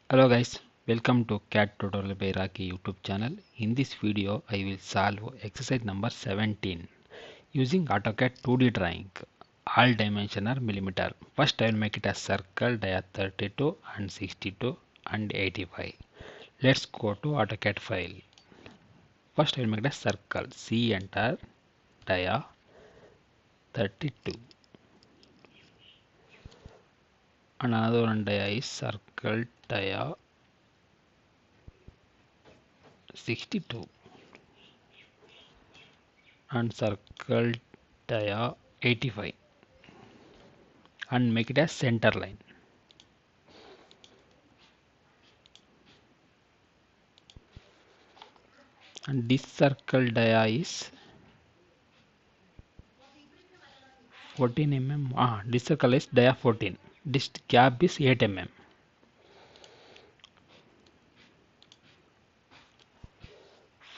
Hello guys, welcome to CAD tutorial by Raki YouTube channel. In this video, I will solve exercise number 17 using AutoCAD 2D drawing. All dimension are millimeter. First, I will make it a circle dia 32 and 62 and 85. Let's go to AutoCAD file. First, I will make it a circle. C enter dia 32. Another one dia is circle dia 62. And circle dia 85 and make it a center line. And this circle dia is 14 mm. This circle is dia 14. This gap is 8 mm.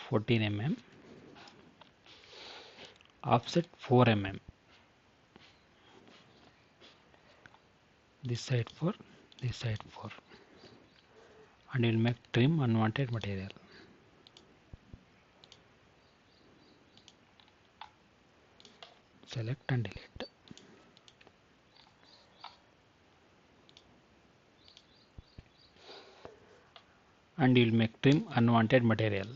14 mm. Offset 4 mm. This side 4, this side 4. And we will make trim unwanted material. Select and delete. And we will make trim unwanted material.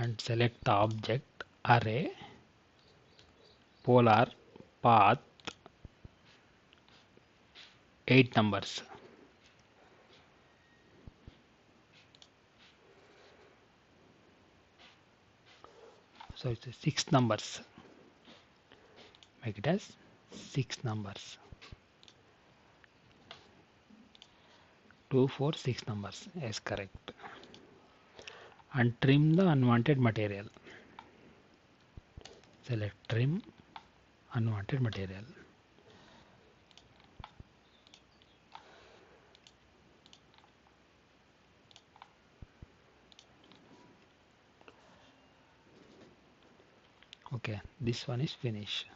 And select the object array, polar, path, 8 numbers. So it's 6 numbers. Make it as 6 numbers. 2, 4, 6 numbers is correct. And trim the unwanted material. Select trim unwanted material. Okay, this one is finished.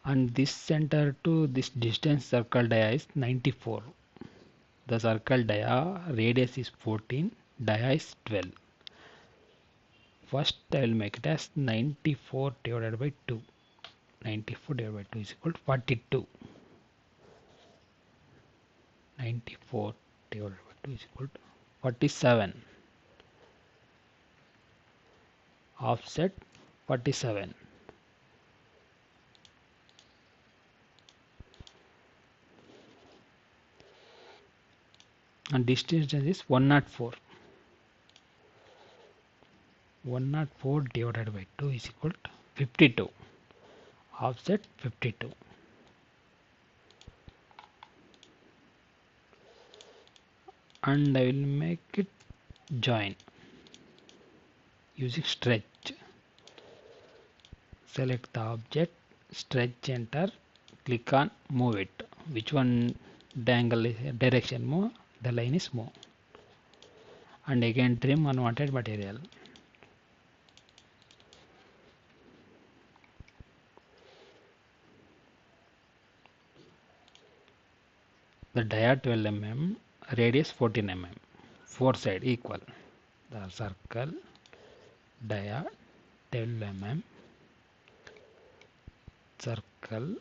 And this center to this distance circle dia is 94. The circle dia radius is 14, dia is 12. First I will make it as 94 divided by 2. 94 divided by 2 is equal to 42. 94 divided by 2 is equal to 47. Offset 47. And distance is 104. 104 divided by 2 is equal to 52. Offset 52. And I will make it join using stretch. Select the object, stretch, enter, click on move it. Which one the angle is direction move, the line is move. And again trim unwanted material. The dia 12 mm, radius 14 mm. 4 side equal. The circle dia 12 mm, circle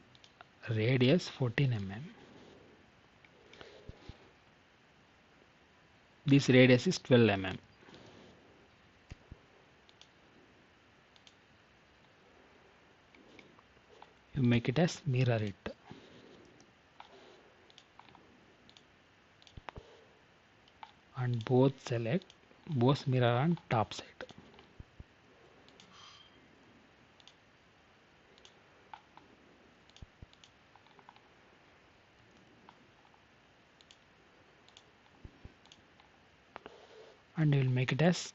radius 14 mm. This radius is 12 mm. You make it as mirror it. And both select, both mirror on top side. And we will make it as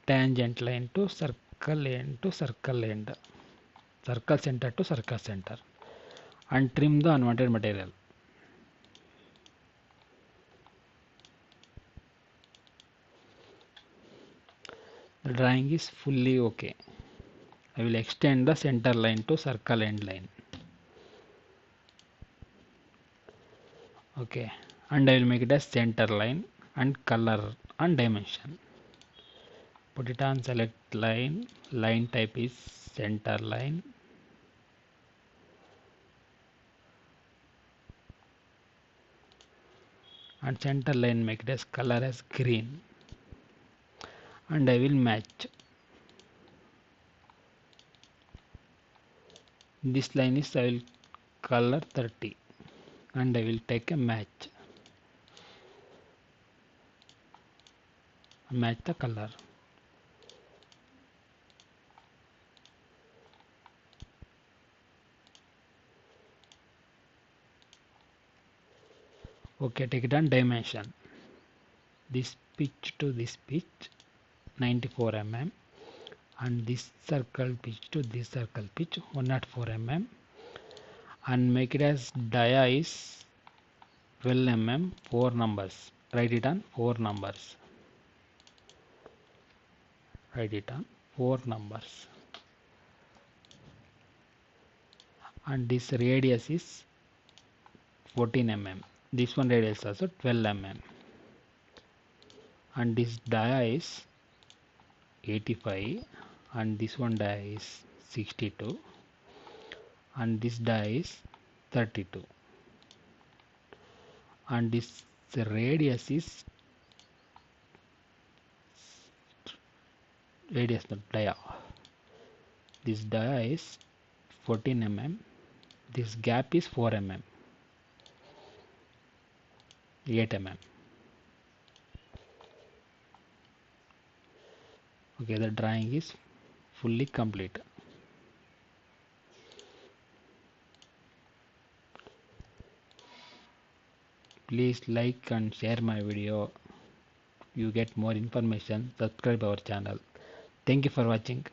tangent line to circle end to circle end, circle center to circle center, and trim the unwanted material. The drawing is fully okay. I will extend the center line to circle end line. Okay, and I will make it as center line and color and dimension. Put it on select line. Line type is center line. And center line make it as color as green. And I will match. This line is I will color 30 and I will take a match the color. Okay, take it on dimension. This pitch to this pitch 94 mm and this circle pitch to this circle pitch 104 mm and make it as dia is 12 mm 4 numbers. Write it on 4 numbers. Write it on 4 numbers. And this radius is 14 mm. This one radius also 12 mm. And this dia is 85 and this one dia is 62 and this dia is 32 and this radius is not dia. This dia is 14 mm. This gap is 4 mm. 8 mm. Okay, the drawing is fully complete. Please like and share my video. You get more information. Subscribe our channel. Thank you for watching.